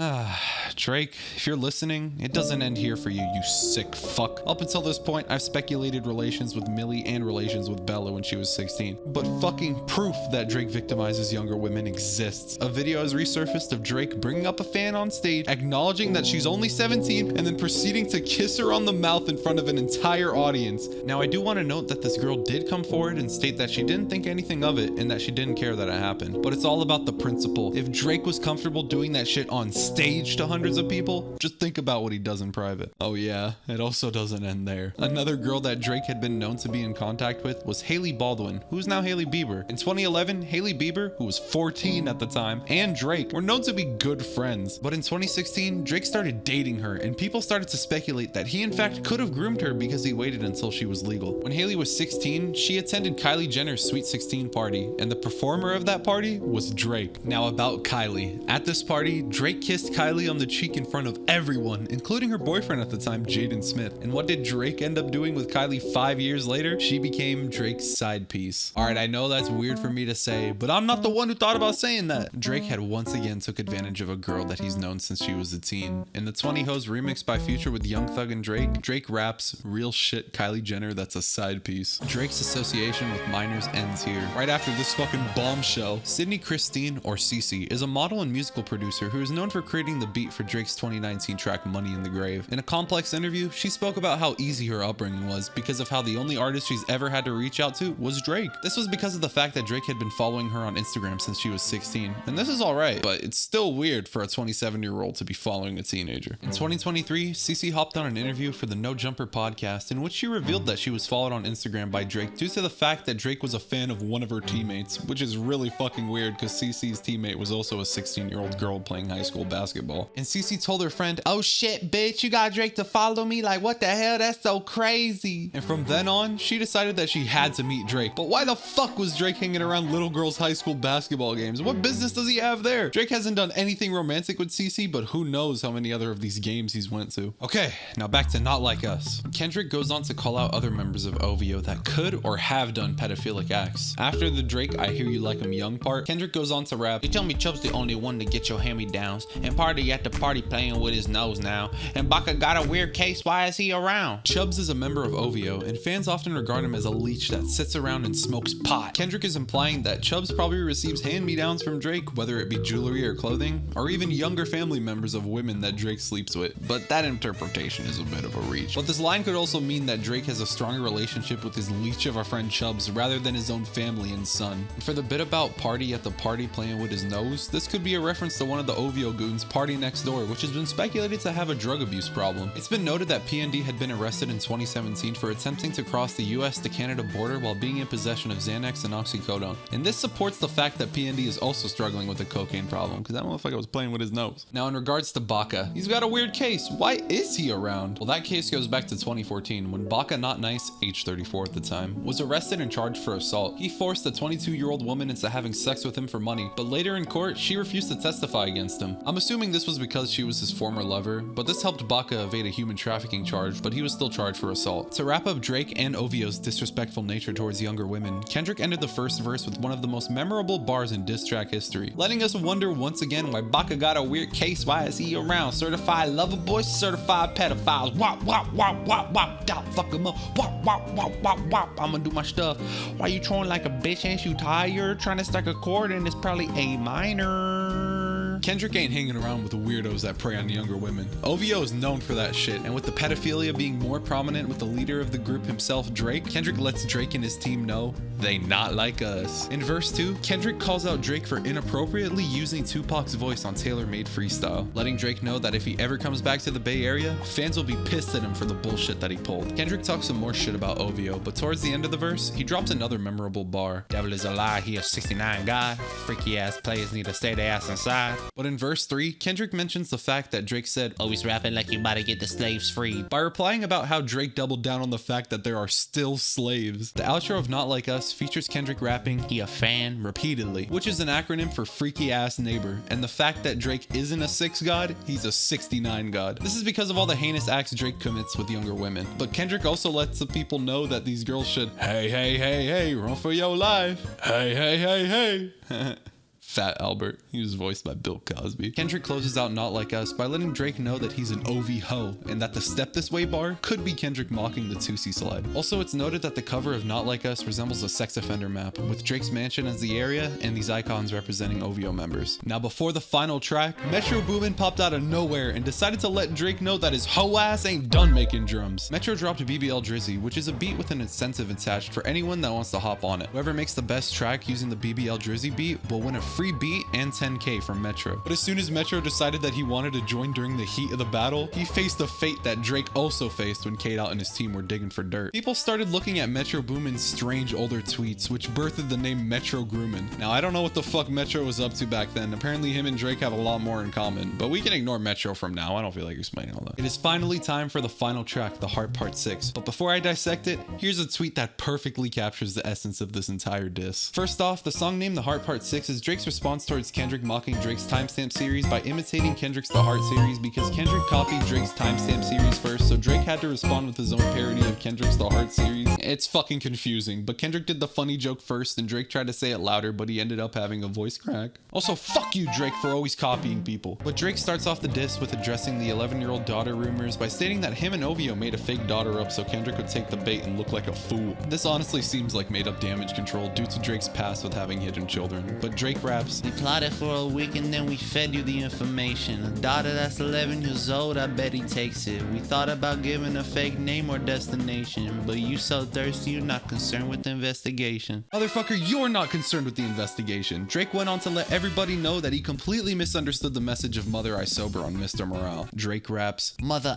Drake, if you're listening, it doesn't end here for you, you sick fuck. Up until this point, I've speculated relations with Millie and relations with Bella when she was 16, but fucking proof that Drake victimizes younger women exists. A video has resurfaced of Drake bringing up a fan on stage, acknowledging that she's only 17, and then proceeding to kiss her on the mouth in front of an entire audience. Now, I do want to note that this girl did come forward and state that she didn't think anything of it and that she didn't care that it happened. But it's all about the principle. If Drake was comfortable doing that shit on stage to hundreds of people, just think about what he does in private. Oh yeah, it also doesn't end there. Another girl that Drake had been known to be in contact with was Hailey Baldwin, who is now Hailey Bieber. In 2011, Hailey Bieber, who was 14 at the time, and Drake were known to be good friends. But in 2016, Drake started dating her, and people started to speculate that he in fact could have groomed her because he waited until she was legal. When Hailey was 16, she attended Kylie Jenner's Sweet 16 party, and the performer of that party was Drake. Now about Kylie. At this party, Drake kissed Kylie on the cheek in front of everyone, including her boyfriend at the time, Jaden Smith. And what did Drake end up doing with Kylie 5 years later? She became Drake's side piece. Alright, I know that's weird for me to say, but I'm not the one who thought about saying that. Drake had once again took advantage of a girl that he's known since she was a teen. In the 20 Hoes remix by Future with Young Thug and Drake raps, "Real shit, Kylie Jenner, that's a side piece." Drake's association with minors ends here. Right after this fucking bombshell, Sydney Christine, or Cece, is a model and musical producer who is known for creating the beat for Drake's 2019 track Money in the Grave. In a Complex interview, she spoke about how easy her upbringing was because of how the only artist she's ever had to reach out to was Drake. This was because of the fact that Drake had been following her on Instagram since she was 16. And this is alright, but it's still weird for a 27-year-old to be following a teenager. In 2023, Cece hopped on an interview for the No Jumper podcast in which she revealed that she was followed on Instagram by Drake due to the fact that Drake was a fan of one of her teammates, which is really fucking weird because Cece's teammate was also a 16-year-old girl playing high school basketball. And Cece told her friend, "Oh shit, bitch, you got Drake to follow me? Like, what the hell? That's so crazy." And from then on, she decided that she had to meet Drake. But why the fuck was Drake hanging around little girls' high school basketball games? What business does he have there? Drake hasn't done anything romantic with Cece, but who knows how many other of these games he's went to. Okay, now back to Not Like Us. Kendrick goes on to call out other members of OVO that could or have done pedophilic acts. After the Drake "I Hear You Like 'Em Young" part, Kendrick goes on to rap, "You tell me Chubb's the only one to get your hand-me-downs, and party at the party playing with his nose now, and Baka got a weird case, why is he around?" Chubbs is a member of OVO, and fans often regard him as a leech that sits around and smokes pot. Kendrick is implying that Chubbs probably receives hand-me-downs from Drake, whether it be jewelry or clothing, or even younger family members of women that Drake sleeps with, but that interpretation is a bit of a reach. But this line could also mean that Drake has a stronger relationship with his leech of a friend Chubbs rather than his own family and son. And for the bit about party at the party playing with his nose, this could be a reference to one of the OVO goons, Party Next Door, which has been speculated to have a drug abuse problem. It's been noted that PND had been arrested in 2017 for attempting to cross the US to Canada border while being in possession of Xanax and oxycodone. And this supports the fact that PND is also struggling with a cocaine problem, because that motherfucker was playing with his nose. Now in regards to Baka, he's got a weird case. Why is he around? Well, that case goes back to 2014 when Baka Not Nice, age 34 at the time, was arrested and charged for assault. He forced a 22-year-old woman into having sex with him for money, but later in court, she refused to testify against him. I'm assuming this was because she was his former lover, but this helped Baka evade a human trafficking charge, but he was still charged for assault. To wrap up Drake and OVO's disrespectful nature towards younger women, Kendrick ended the first verse with one of the most memorable bars in diss track history, letting us just wonder once again why Baka got a weird case. Why is he around? Certified lover boys, certified pedophiles. Wop, wop, wop, wop, wop, dop, fuck him up. Wop, wop, wop, wop, wop. I'ma do my stuff. Why you trolling like a bitch? Ain't you tired? Trying to stack a chord and it's probably A minor. Kendrick ain't hanging around with the weirdos that prey on younger women. OVO is known for that shit, and with the pedophilia being more prominent with the leader of the group himself, Drake, Kendrick lets Drake and his team know they not like us. In verse 2, Kendrick calls out Drake for inappropriately using Tupac's voice on tailor-made freestyle, letting Drake know that if he ever comes back to the Bay Area, fans will be pissed at him for the bullshit that he pulled. Kendrick talks some more shit about OVO, but towards the end of the verse, he drops another memorable bar. Devil is a lie, he a 69 guy. Freaky ass players need to stay their ass inside. But in verse 3, Kendrick mentions the fact that Drake said, always rapping like you about to get the slaves freed, by replying about how Drake doubled down on the fact that there are still slaves. The outro of Not Like Us features Kendrick rapping, he a fan, repeatedly, which is an acronym for freaky ass neighbor, and the fact that Drake isn't a 6 god, he's a 69 god. This is because of all the heinous acts Drake commits with younger women. But Kendrick also lets the people know that these girls should, hey, hey, hey, hey, run for your life. Hey, hey, hey, hey. Fat Albert. He was voiced by Bill Cosby. Kendrick closes out Not Like Us by letting Drake know that he's an OV ho, and that the Step This Way bar could be Kendrick mocking the Tootsie Slide. Also, it's noted that the cover of Not Like Us resembles a sex offender map, with Drake's mansion as the area and these icons representing OVO members. Now, before the final track, Metro Boomin popped out of nowhere and decided to let Drake know that his ho ass ain't done making drums. Metro dropped BBL Drizzy, which is a beat with an incentive attached for anyone that wants to hop on it. Whoever makes the best track using the BBL Drizzy beat will win a free beat and 10k from Metro. But as soon as Metro decided that he wanted to join during the heat of the battle, he faced the fate that Drake also faced when K-Dot and his team were digging for dirt. People started looking at Metro Boomin's strange older tweets, which birthed the name Metro Groomin. Now, I don't know what the fuck Metro was up to back then. Apparently him and Drake have a lot more in common, but we can ignore Metro from now. I don't feel like explaining all that. It is finally time for the final track, The Heart Part 6. But before I dissect it, here's a tweet that perfectly captures the essence of this entire diss. First off, the song named The Heart Part 6 is Drake's response towards Kendrick mocking Drake's timestamp series by imitating Kendrick's The Heart series, because Kendrick copied Drake's timestamp series first, so Drake had to respond with his own parody of Kendrick's The Heart series. It's fucking confusing, but Kendrick did the funny joke first and Drake tried to say it louder, but he ended up having a voice crack. Also, fuck you, Drake, for always copying people. But Drake starts off the diss with addressing the 11-year-old daughter rumors by stating that him and OVO made a fake daughter up so Kendrick would take the bait and look like a fool. This honestly seems like made up damage control due to Drake's past with having hidden children, but Drake raps, We plotted for a week and then we fed you the information. A daughter that's 11 years old, I bet he takes it. We thought about giving a fake name or destination, but you so thirsty, you're not concerned with the investigation. Motherfucker, you're not concerned with the investigation. Drake went on to let everybody know that he completely misunderstood the message of Mother I Sober on Mr. Morale. Drake raps, Mother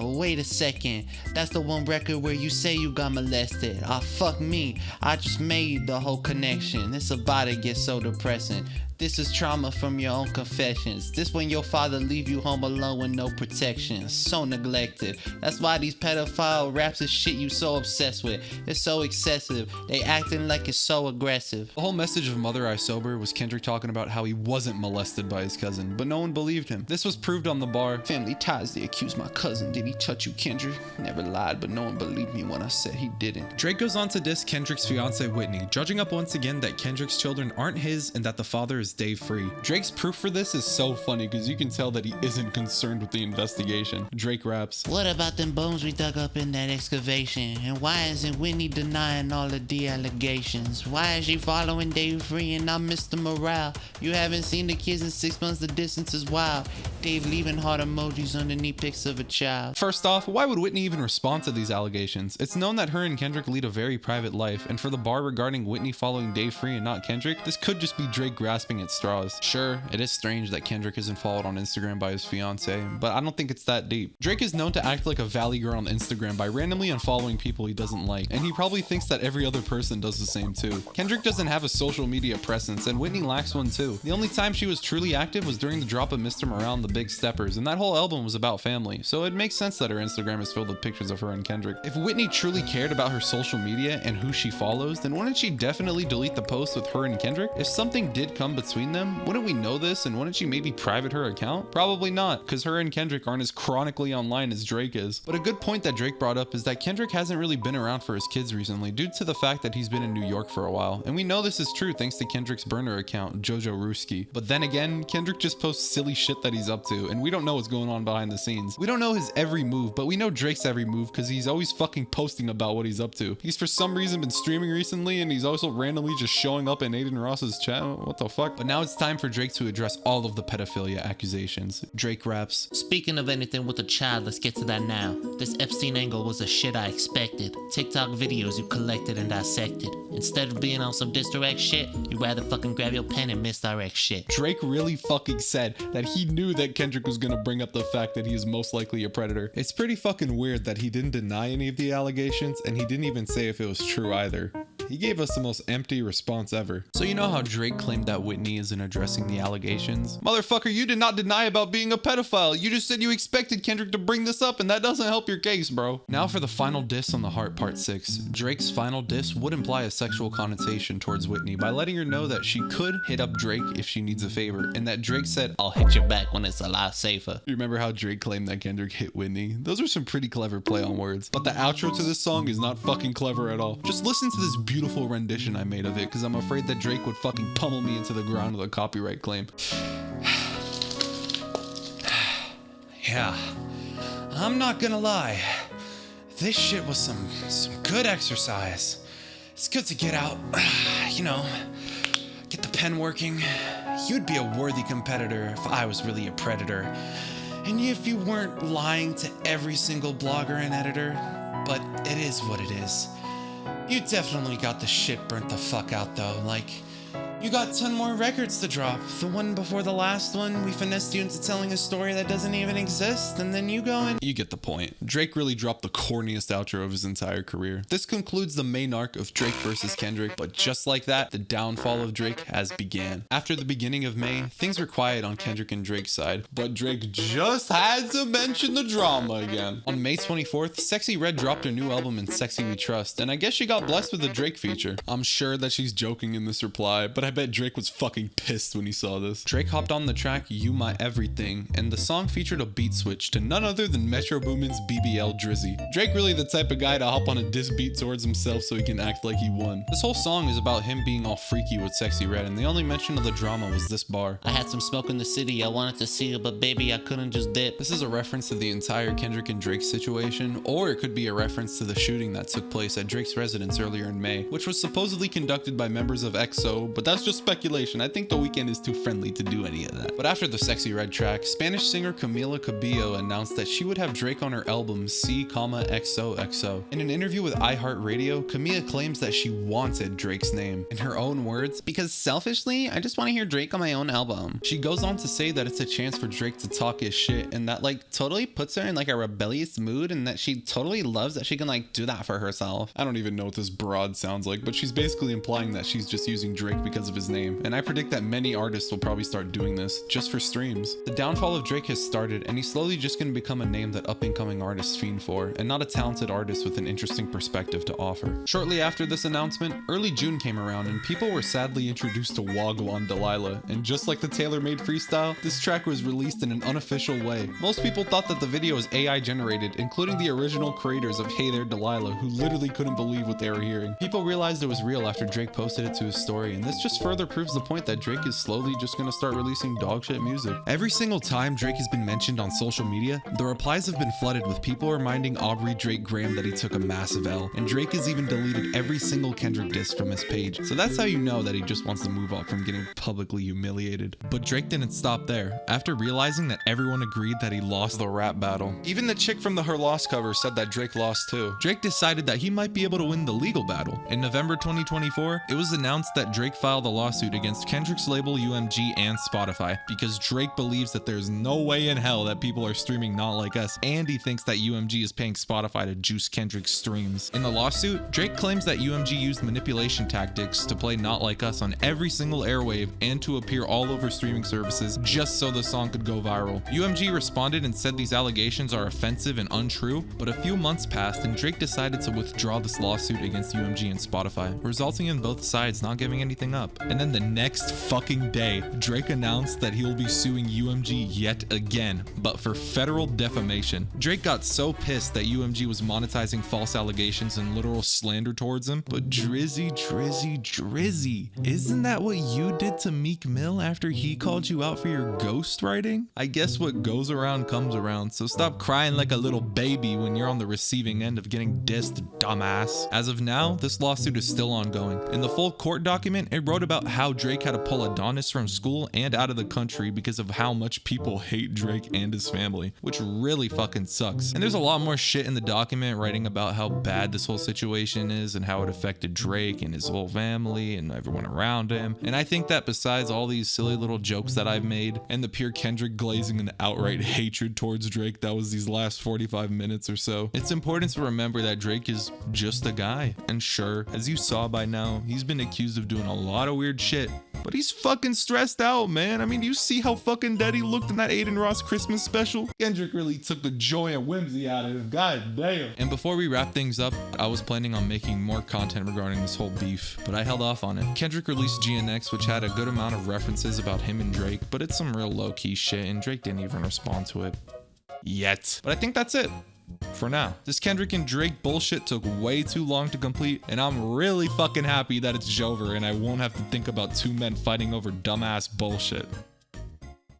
wait a second. That's the one record where you say you got molested. Ah, fuck me. I just made the whole connection. It's about to get so depressing. This is trauma from your own confessions. This when your father leave you home alone with no protection. So neglected. That's why these pedophile raps is shit you so obsessed with. It's so excessive. They acting like it's so aggressive. The whole message of Mother I Sober was Kendrick talking about how he wasn't molested by his cousin, but no one believed him. This was proved on the bar. Family ties, they accused my cousin. Did he touch you, Kendrick? Never lied, but no one believed me when I said he didn't. Drake goes on to diss Kendrick's fiance Whitney, judging up once again that Kendrick's children aren't his and that the father is Dave Free. Drake's proof for this is so funny because you can tell that he isn't concerned with the investigation. Drake raps, What about them bones we dug up in that excavation? And why isn't Whitney denying all of the allegations? Why is she following Dave Free and I'm Mr. Morale? You haven't seen the kids in 6 months, the distance is wild. Dave leaving heart emojis underneath pics of a child. First off, why would Whitney even respond to these allegations? It's known that her and Kendrick lead a very private life, and for the bar regarding Whitney following Dave Free and not Kendrick, this could just be Drake grasping at straws. Sure, it is strange that Kendrick isn't followed on Instagram by his fiance, but I don't think it's that deep. Drake is known to act like a valley girl on Instagram by randomly unfollowing people he doesn't like, and he probably thinks that every other person does the same too. Kendrick doesn't have a social media presence, and Whitney lacks one too. The only time she was truly active was during the drop of Mr. Morale in the the Big Steppers, and that whole album was about family, so it makes sense that her Instagram is filled with pictures of her and Kendrick. If Whitney truly cared about her social media and who she follows, then wouldn't she definitely delete the post with her and Kendrick? If something did come between them, wouldn't we know this, and wouldn't she maybe private her account? Probably not, because her and Kendrick aren't as chronically online as Drake is. But a good point that Drake brought up is that Kendrick hasn't really been around for his kids recently due to the fact that he's been in New York for a while, and we know this is true thanks to Kendrick's burner account, Jojo Ruski. But then again, Kendrick just posts silly shit that he's up to, and we don't know what's going on behind the scenes. We don't know his every move, but we know Drake's every move because he's always fucking posting about what he's up to. He's for some reason been streaming recently, and he's also randomly just showing up in Aiden Ross's chat. What the fuck? But now it's time for Drake to address all of the pedophilia accusations. Drake raps, Speaking of anything with a child, let's get to that now. This Epstein angle was the shit I expected. TikTok videos you collected and dissected. Instead of being on some disdirect shit, you'd rather fucking grab your pen and misdirect shit. Drake really fucking said that he knew that Kendrick was gonna bring up the fact that he is most likely a predator. It's pretty fucking weird that he didn't deny any of the allegations, and he didn't even say if it was true either. He gave us the most empty response ever. So you know how Drake claimed that Whitney isn't addressing the allegations? Motherfucker, you did not deny about being a pedophile. You just said you expected Kendrick to bring this up, and that doesn't help your case, bro. Now for the final diss on the Heart Part 6. Drake's final diss would imply a sexual connotation towards Whitney by letting her know that she could hit up Drake if she needs a favor, and that Drake said, I'll hit you back when it's a lot safer. You remember how Drake claimed that Kendrick hit Whitney? Those are some pretty clever play on words. But the outro to this song is not fucking clever at all. Just listen to this beautiful rendition I made of it, because I'm afraid that Drake would fucking pummel me into the ground with a copyright claim. Yeah, I'm not gonna lie. This shit was some good exercise. It's good to get out, you know, get the pen working. You'd be a worthy competitor if I was really a predator. And if you weren't lying to every single blogger and editor. But it is what it is. You definitely got the shit burnt the fuck out though. Like, you got 10 more records to drop. The one before the last one, we finessed you into telling a story that doesn't even exist, and then you go and... You get the point. Drake really dropped the corniest outro of his entire career. This concludes the main arc of Drake versus Kendrick, but just like that, the downfall of Drake has began. After the beginning of May, things were quiet on Kendrick and Drake's side, but Drake just had to mention the drama again. On May 24th, Sexy Red dropped her new album in Sexy We Trust, and I guess she got blessed with a Drake feature. I'm sure that she's joking in this reply, but I bet Drake was fucking pissed when he saw this. Drake hopped on the track You My Everything, and the song featured a beat switch to none other than Metro Boomin's BBL Drizzy. Drake really the type of guy to hop on a diss beat towards himself so he can act like he won. This whole song is about him being all freaky with Sexy Red, and the only mention of the drama was this bar. I had some smoke in the city, I wanted to see it, but baby, I couldn't just dip. This is a reference to the entire Kendrick and Drake situation, or it could be a reference to the shooting that took place at Drake's residence earlier in May, which was supposedly conducted by members of EXO, but that's just speculation. I think The Weeknd is too friendly to do any of that. But after the Sexy Red track, Spanish singer Camila Cabello announced that she would have Drake on her album C, XOXO. In an interview with iHeartRadio, Camila claims that she wanted Drake's name. In her own words, because selfishly, I just want to hear Drake on my own album. She goes on to say that it's a chance for Drake to talk his shit, and that like totally puts her in like a rebellious mood, and that she totally loves that she can like do that for herself. I don't even know what this broad sounds like, but she's basically implying that she's just using Drake because of his name. And I predict that many artists will probably start doing this just for streams. The downfall of Drake has started, and he's slowly just gonna become a name that up-and-coming artists fiend for, and not a talented artist with an interesting perspective to offer. Shortly after this announcement, early June came around, and people were sadly introduced to Wagwan Delilah, and just like the tailor-made freestyle, this track was released in an unofficial way. Most people thought that the video was AI generated, including the original creators of Hey There Delilah, who literally couldn't believe what they were hearing. People realized it was real after Drake posted it to his story, and this just further proves the point that Drake is slowly just gonna start releasing dogshit music. Every single time Drake has been mentioned on social media, the replies have been flooded with people reminding Aubrey Drake Graham that he took a massive L, and Drake has even deleted every single Kendrick diss from his page. So that's how you know that he just wants to move up from getting publicly humiliated. But Drake didn't stop there. After realizing that everyone agreed that he lost the rap battle, even the chick from the Her Loss cover said that Drake lost too, Drake decided that he might be able to win the legal battle. In November 2024, it was announced that Drake filed a a lawsuit against Kendrick's label UMG and Spotify because Drake believes that there's no way in hell that people are streaming Not Like Us, and he thinks that UMG is paying Spotify to juice Kendrick's streams. In the lawsuit, Drake claims that UMG used manipulation tactics to play Not Like Us on every single airwave and to appear all over streaming services just so the song could go viral. UMG responded and said these allegations are offensive and untrue, but a few months passed and Drake decided to withdraw this lawsuit against UMG and Spotify, resulting in both sides not giving anything up. And then the next fucking day, Drake announced that he will be suing UMG yet again, but for federal defamation. Drake got so pissed that UMG was monetizing false allegations and literal slander towards him, but Drizzy, isn't that what you did to Meek Mill after he called you out for your ghostwriting? I guess what goes around comes around, so stop crying like a little baby when you're on the receiving end of getting dissed, dumbass. As of now, this lawsuit is still ongoing. In the full court document, it wrote about how Drake had to pull Adonis from school and out of the country because of how much people hate Drake and his family, which really fucking sucks. And there's a lot more shit in the document writing about how bad this whole situation is and how it affected Drake and his whole family and everyone around him. And I think that besides all these silly little jokes that I've made and the pure Kendrick glazing and outright hatred towards Drake that was these last 45 minutes or so, it's important to remember that Drake is just a guy. And sure, as you saw by now, he's been accused of doing a lot of weird shit, but he's fucking stressed out, man. I mean, do you see how fucking dead he looked in that Aiden Ross Christmas special? Kendrick really took the joy and whimsy out of him. God damn. And before we wrap things up, I was planning on making more content regarding this whole beef, but I held off on it. Kendrick released GNX, which had a good amount of references about him and Drake, but it's some real low-key shit, and Drake didn't even respond to it yet. But I think that's it for now. This Kendrick and Drake bullshit took way too long to complete, and I'm really fucking happy that it's over and I won't have to think about two men fighting over dumbass bullshit.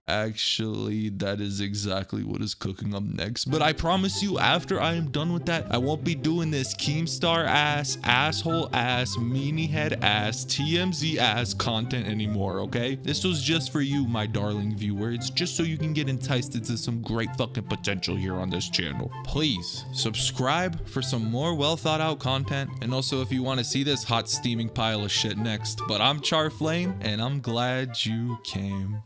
Actually, that is exactly what is cooking up next. But I promise you, after I am done with that, I won't be doing this Keemstar ass, asshole ass, meanie head ass, TMZ ass content anymore, okay? This was just for you, my darling viewer. It's just so you can get enticed into some great fucking potential here on this channel. Please subscribe for some more well thought out content. And also if you want to see this hot steaming pile of shit next. But I'm Charflame, and I'm glad you came.